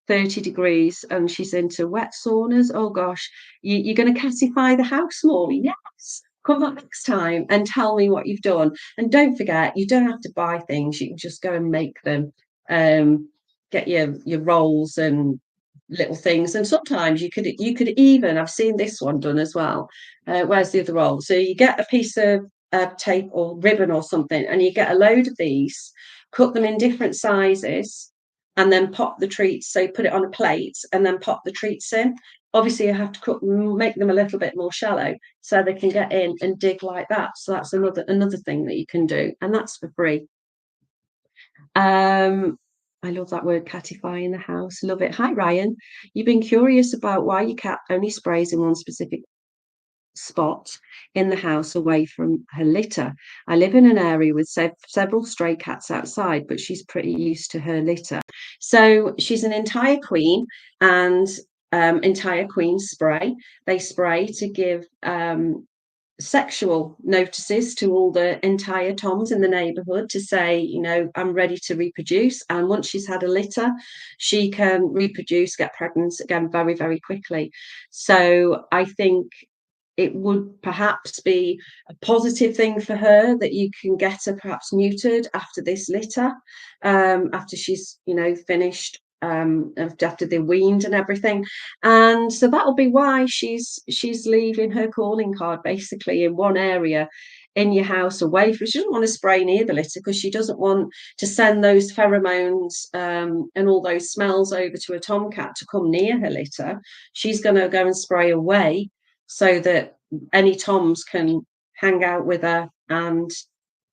Speaker 1: 30 degrees, and she's into wet saunas. Oh gosh, you're going to catify the house more. Yes. Come back next time and tell me what you've done. And don't forget, you don't have to buy things. You can just go and make them. Get your rolls and little things. And sometimes you could even, I've seen this one done as well. Where's the other roll? So you get a piece of tape or ribbon or something, and you get a load of these, cut them in different sizes, and then pop the treats. So you put it on a plate and then pop the treats in. Obviously, you have to make them a little bit more shallow so they can get in and dig like that. So that's another thing that you can do, and that's for free. I love that word, catify in the house. Love it. Hi, Ryan. You've been curious about why your cat only sprays in one specific spot in the house away from her litter. I live in an area with several stray cats outside, but she's pretty used to her litter. So she's an entire queen, and entire queen spray. They spray to give sexual notices to all the entire toms in the neighborhood to say, I'm ready to reproduce. And once she's had a litter, she can reproduce, get pregnant again very, very quickly. So I think it would perhaps be a positive thing for her that you can get her perhaps neutered after this litter, after she's finished, after they're weaned and everything. And so that'll be why she's leaving her calling card basically in one area in your house away from. She doesn't want to spray near the litter because she doesn't want to send those pheromones and all those smells over to a tomcat to come near her litter. She's going to go and spray away so that any toms can hang out with her and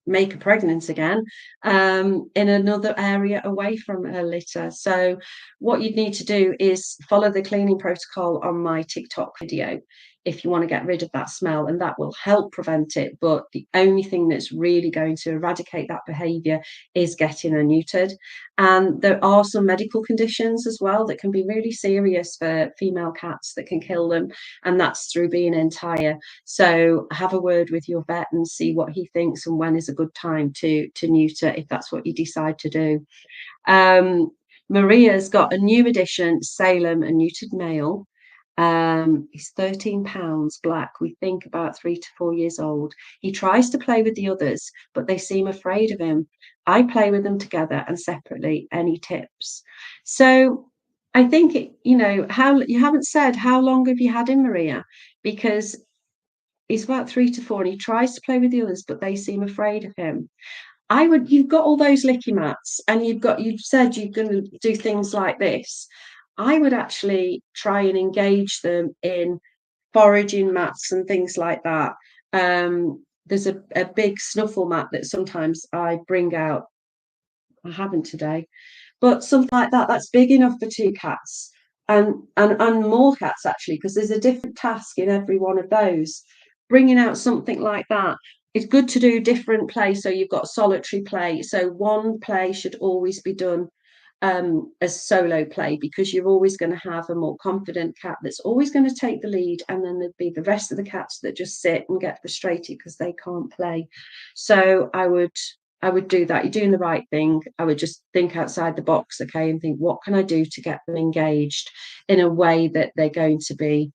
Speaker 1: make her pregnant again in another area away from her litter. So what you'd need to do is follow the cleaning protocol on my TikTok video. if you want to get rid of that smell, and that will help prevent it. But the only thing that's really going to eradicate that behaviour is getting her neutered. And there are some medical conditions as well that can be really serious for female cats that can kill them, and that's through being entire. So have a word with your vet and see what he thinks and when is a good time to neuter, if that's what you decide to do. Maria's got a new edition, Salem, a neutered male. He's £13, black, we think about 3 to 4 years old. He tries to play with the others, but they seem afraid of him. I play with them together and separately. Any tips? So I think how you haven't said how long have you had him, Maria? Because he's about 3 to 4 and he tries to play with the others, but they seem afraid of him. You've got all those licky mats, and you've said you're going to do things like this. I would actually try and engage them in foraging mats and things like that. There's a big snuffle mat that sometimes I bring out. I haven't today, but something like that, that's big enough for 2 cats, and more cats actually, because there's a different task in every one of those. Bringing out something like that, it's good to do different play. So you've got solitary play, so one play should always be done as solo play, because you're always going to have a more confident cat that's always going to take the lead, and then there'd be the rest of the cats that just sit and get frustrated because they can't play. So I would do that. You're doing the right thing. I would just think outside the box, okay, and think, what can I do to get them engaged in a way that they're going to be,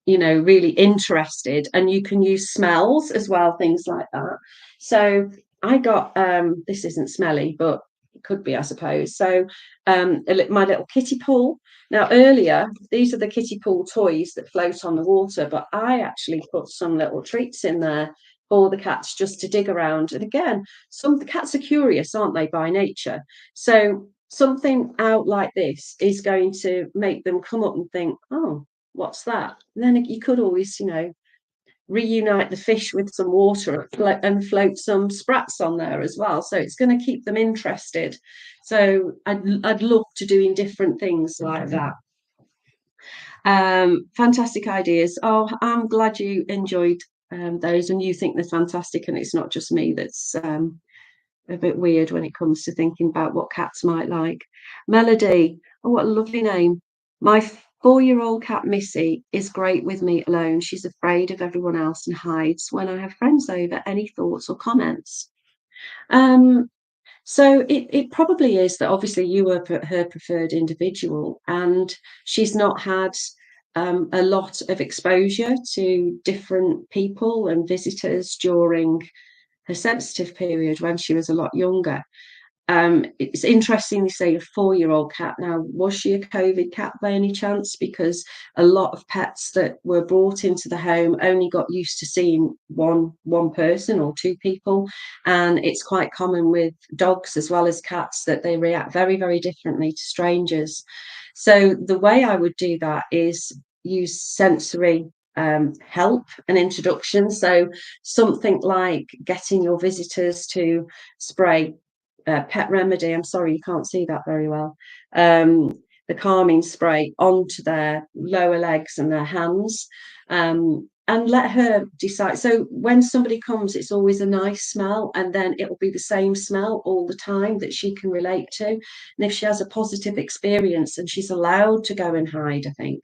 Speaker 1: really interested. And you can use smells as well, things like that. So I got this isn't smelly, but it could be, I suppose. So my little kiddie pool. Now earlier, these are the kiddie pool toys that float on the water, but I actually put some little treats in there for the cats just to dig around. And again, some of the cats are curious, aren't they, by nature? So something out like this is going to make them come up and think, oh, what's that? And then you could always, reunite the fish with some water and float some sprats on there as well. So it's going to keep them interested. So I'd look to doing different things like that. Fantastic ideas. Oh, I'm glad you enjoyed those, and you think they're fantastic, and it's not just me that's a bit weird when it comes to thinking about what cats might like. Melody, oh, what a lovely name. My 4-year-old cat Missy is great with me alone. She's afraid of everyone else and hides when I have friends over. Any thoughts or comments? So it probably is that obviously you were her preferred individual, and she's not had a lot of exposure to different people and visitors during her sensitive period when she was a lot younger. It's interesting you say a 4-year-old cat. Now, was she a COVID cat by any chance? Because a lot of pets that were brought into the home only got used to seeing one person or 2 people, and it's quite common with dogs as well as cats that they react very, very differently to strangers. So the way I would do that is use sensory help and introduction. So something like getting your visitors to spray Pet Remedy. I'm sorry, you can't see that very well. The calming spray onto their lower legs and their hands, and let her decide. So when somebody comes, it's always a nice smell, and then it will be the same smell all the time that she can relate to. And if she has a positive experience and she's allowed to go and hide, I think,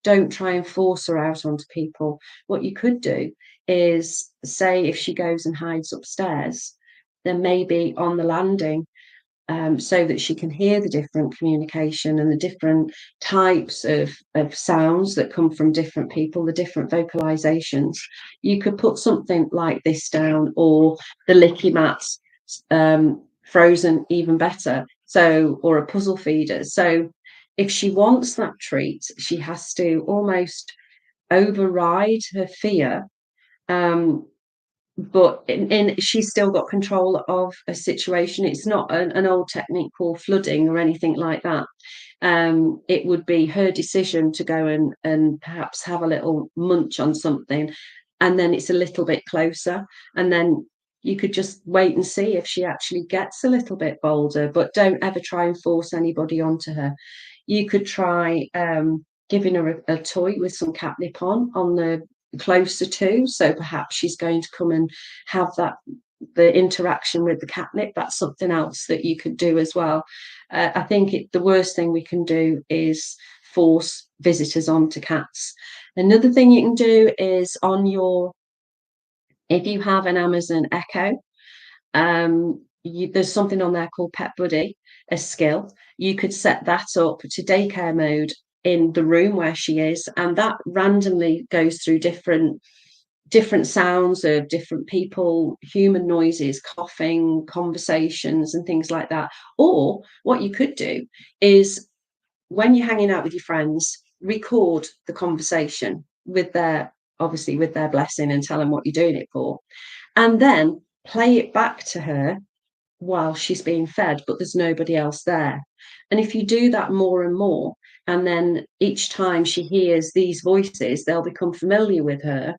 Speaker 1: don't try and force her out onto people. What you could do is say if she goes and hides upstairs, then maybe on the landing, so that she can hear the different communication and the different types of sounds that come from different people, the different vocalizations. You could put something like this down, or the licky mats, frozen, even better. So, or a puzzle feeder. So if she wants that treat, she has to almost override her fear, but she's still got control of a situation. It's not an old technique called flooding or anything like that. It would be her decision to go and perhaps have a little munch on something, and then it's a little bit closer, and then you could just wait and see if she actually gets a little bit bolder, but don't ever try and force anybody onto her. You could try giving her a toy with some catnip on the closer to, so perhaps she's going to come and have the interaction with the catnip. That's something else that you could do as well. I think the worst thing we can do is force visitors onto cats. Another thing you can do is if you have an Amazon Echo, there's something on there called Pet Buddy, a skill. You could set that up to daycare mode in the room where she is, and that randomly goes through different sounds of different people, human noises, coughing, conversations, and things like that. Or what you could do is, when you're hanging out with your friends, record the conversation with obviously with their blessing, and tell them what you're doing it for, and then play it back to her while she's being fed, but there's nobody else there. And if you do that more and more, and then each time she hears these voices, they'll become familiar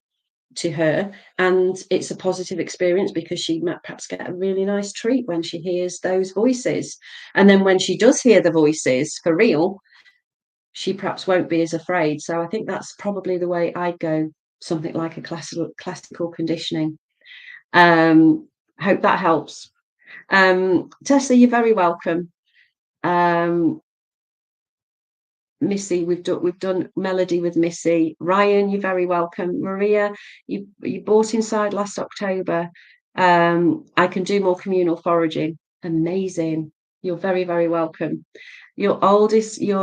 Speaker 1: to her, and it's a positive experience, because she might perhaps get a really nice treat when she hears those voices. And then when she does hear the voices for real, she perhaps won't be as afraid. So I think that's probably the way I'd go, something like a classical conditioning. Hope that helps. Tessa, you're very welcome. Missy, we've done Melody with Missy. Ryan, you're very welcome. Maria, you bought inside last October. I can do more communal foraging. Amazing. You're very, very welcome. Your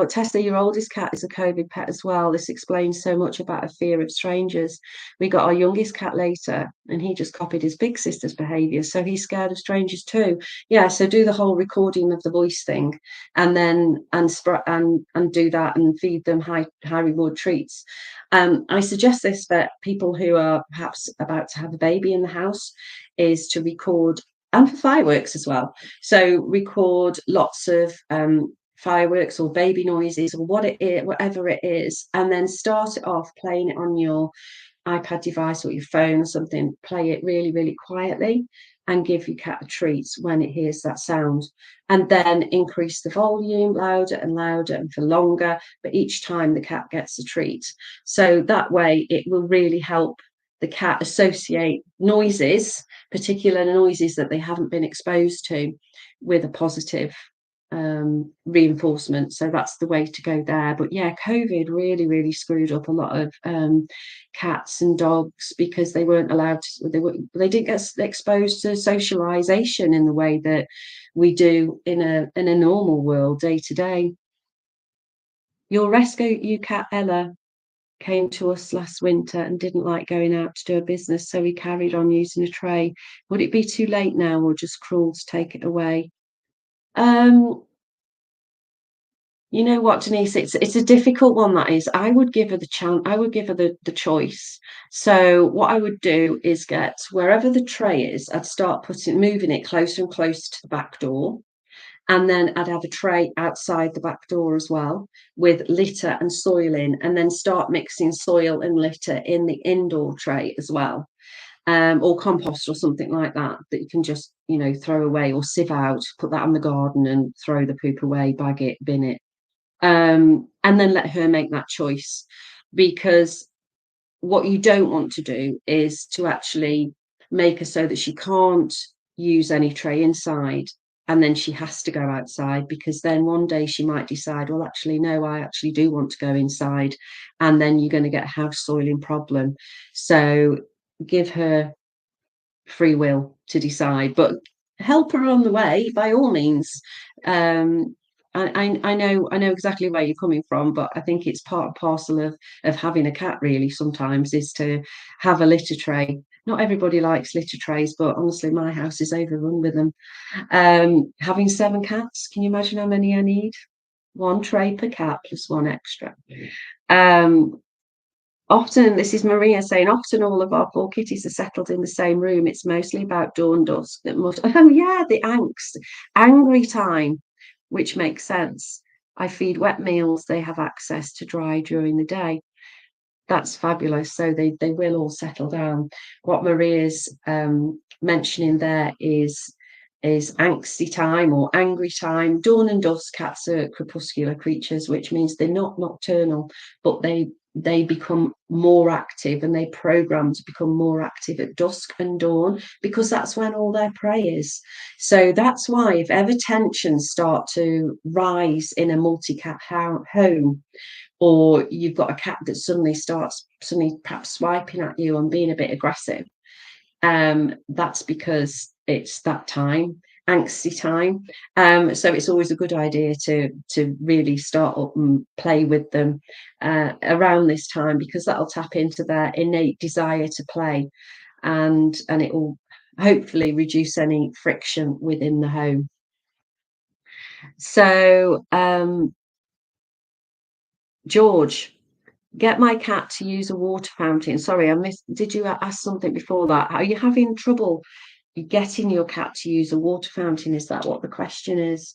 Speaker 1: Tessa, your oldest cat is a COVID pet as well. This explains so much about a fear of strangers. We got our youngest cat later, and he just copied his big sister's behaviour, so he's scared of strangers too. Yeah, so do the whole recording of the voice thing, and then and do that, and feed them high reward treats. I suggest this for people who are perhaps about to have a baby in the house, is to record, and for fireworks as well. So record lots of fireworks or baby noises or whatever it is, and then start it off playing it on your iPad device or your phone or something. Play it really, really quietly, and give your cat a treat when it hears that sound. And then increase the volume louder and louder and for longer, but each time the cat gets a treat. So that way it will really help the cat associate noises, particular noises that they haven't been exposed to, with a positive reinforcement. So that's the way to go there. But yeah, COVID really, really screwed up a lot of cats and dogs, because they weren't allowed to, they didn't get exposed to socialization in the way that we do in a normal world day to day. Your rescue cat Ella came to us last winter and didn't like going out to do a business, so we carried on using a tray. Would it be too late now, or just cruel to take it away? You know what, Denise, it's a difficult one, that is. I would give her the chance, I would give her the choice. So what I would do is, get wherever the tray is, I'd start moving it closer and closer to the back door. And then I'd have a tray outside the back door as well, with litter and soil in, and then start mixing soil and litter in the indoor tray as well. Or compost or something like that you can just, throw away, or sieve out, put that in the garden and throw the poop away, bag it, bin it. And then let her make that choice, because what you don't want to do is to actually make her so that she can't use any tray inside, and then she has to go outside, because then one day she might decide, well, actually no, I actually do want to go inside, and then you're going to get a house soiling problem. So give her free will to decide, but help her on the way by all means. I know exactly where you're coming from, but I think it's part and parcel of having a cat, really, sometimes, is to have a litter tray. Not everybody likes litter trays, but honestly, my house is overrun with them. Having 7 cats, can you imagine how many I need? 1 tray per cat plus 1 extra. Often, this is Maria saying, often all of our 4 kitties are settled in the same room. It's mostly about dawn dusk that must. Oh yeah, the angst, angry time, which makes sense. I feed wet meals. They have access to dry during the day. That's fabulous. So they will all settle down. What Maria's mentioning there is is angsty time or angry time. Dawn and dusk, cats are crepuscular creatures, which means they're not nocturnal, but they become more active, and they program to become more active at dusk and dawn, because that's when all their prey is. So that's why if ever tensions start to rise in a multi-cat home, or you've got a cat that suddenly perhaps swiping at you and being a bit aggressive, that's because it's that time, angsty time. So it's always a good idea to really start up and play with them around this time, because that'll tap into their innate desire to play, and it will hopefully reduce any friction within the home. So George, get my cat to use a water fountain. Sorry, I missed. Did you ask something before that? Are you having trouble getting your cat to use a water fountain? Is that what the question is?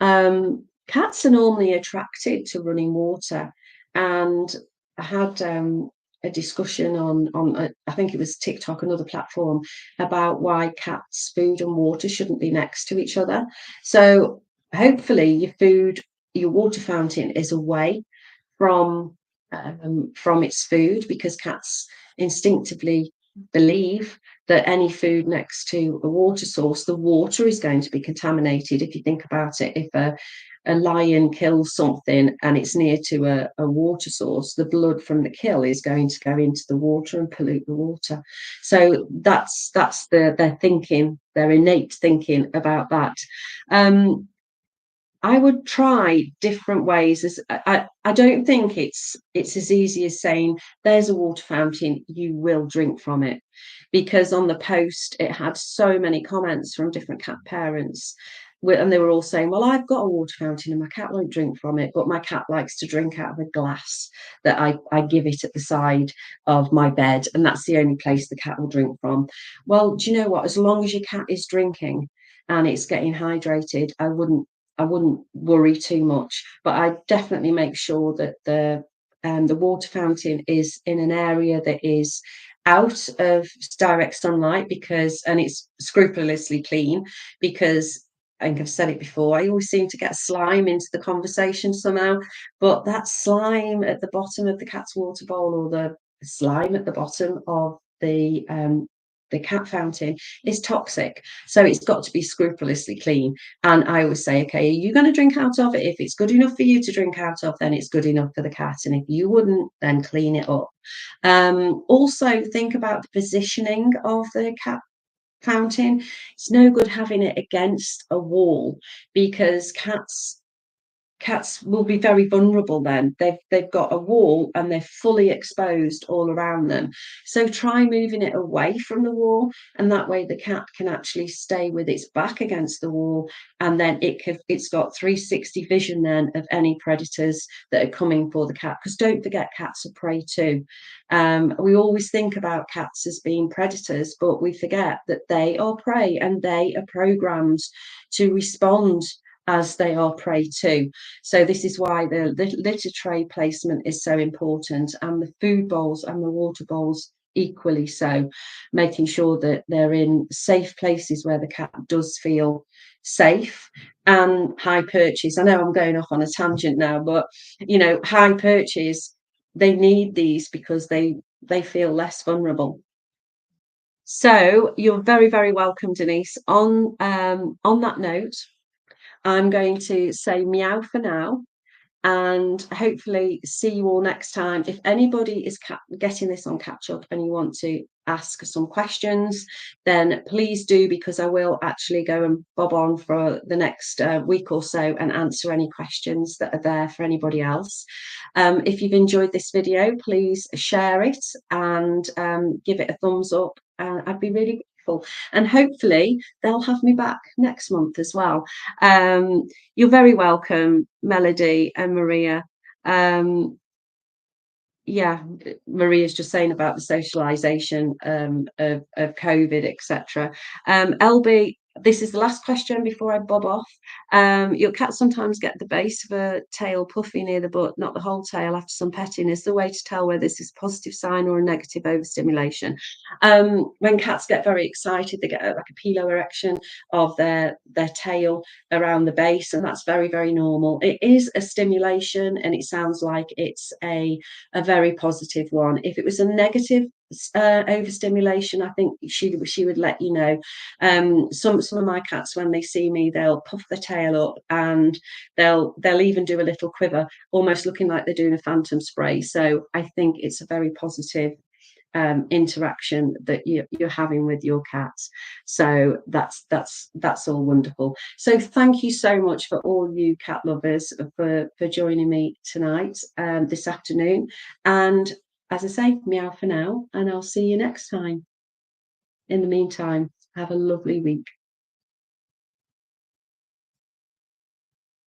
Speaker 1: Cats are normally attracted to running water, and I had a discussion on I think it was TikTok, another platform, about why cats' food and water shouldn't be next to each other. So hopefully your water fountain is away from its food, because cats instinctively believe that any food next to a water source, the water is going to be contaminated. If you think about it, if a lion kills something and it's near to a water source, the blood from the kill is going to go into the water and pollute the water. So that's their thinking, their innate thinking about that. I would try different ways. I don't think it's as easy as saying there's a water fountain, you will drink from it, because on the post it had so many comments from different cat parents, and they were all saying, well, I've got a water fountain and my cat won't drink from it, but my cat likes to drink out of a glass that I give it at the side of my bed, and that's the only place the cat will drink from. Well, do you know what? As long as your cat is drinking and it's getting hydrated, I wouldn't worry too much, but I definitely make sure that the water fountain is in an area that is out of direct sunlight, and it's scrupulously clean, because I think I've said it before, I always seem to get slime into the conversation somehow, but that slime at the bottom of the cat's water bowl, or the slime at the bottom of the cat fountain, is toxic. So it's got to be scrupulously clean. And I always say, okay, are you going to drink out of it? If it's good enough for you to drink out of, then it's good enough for the cat. And if you wouldn't, then clean it up. Also, think about the positioning of the cat fountain. It's no good having it against a wall, because cats will be very vulnerable then. They've got a wall and they're fully exposed all around them. So try moving it away from the wall, and that way the cat can actually stay with its back against the wall, and then it's got 360 vision then of any predators that are coming for the cat. Because don't forget, cats are prey too. We always think about cats as being predators, but we forget that they are prey, and they are programmed to respond as they are prey too. So this is why the litter tray placement is so important, and the food bowls and the water bowls equally so, making sure that they're in safe places where the cat does feel safe. And high perches, I know I'm going off on a tangent now, but high perches, they need these because they feel less vulnerable. So you're very, very welcome, Denise. On that note, I'm going to say meow for now, and hopefully see you all next time. If anybody is getting this on catch up and you want to ask some questions, then please do, because I will actually go and bob on for the next week or so and answer any questions that are there for anybody else. If you've enjoyed this video, please share it and give it a thumbs up. I'd be really grateful, and hopefully they'll have me back next month as well. You're very welcome, Melody and Maria. Yeah, Maria's just saying about the socialization of COVID, etc. LB, this is the last question before I bob off. Your cat sometimes get the base of a tail puffy near the butt, not the whole tail after some petting. Is the way to tell whether this is a positive sign or a negative overstimulation? When cats get very excited, they get like a pilo erection of their tail around the base, and that's very, very normal. It is a stimulation, and it sounds like it's a very positive one. If it was a negative overstimulation, I think she would let you know. Some of my cats, when they see me, they'll puff their tail up, and they'll even do a little quiver, almost looking like they're doing a phantom spray. So I think it's a very positive interaction that you're having with your cats. So that's all wonderful. So thank you so much for all you cat lovers for joining me tonight, this afternoon. And as I say, meow for now, and I'll see you next time. In the meantime, have a lovely week.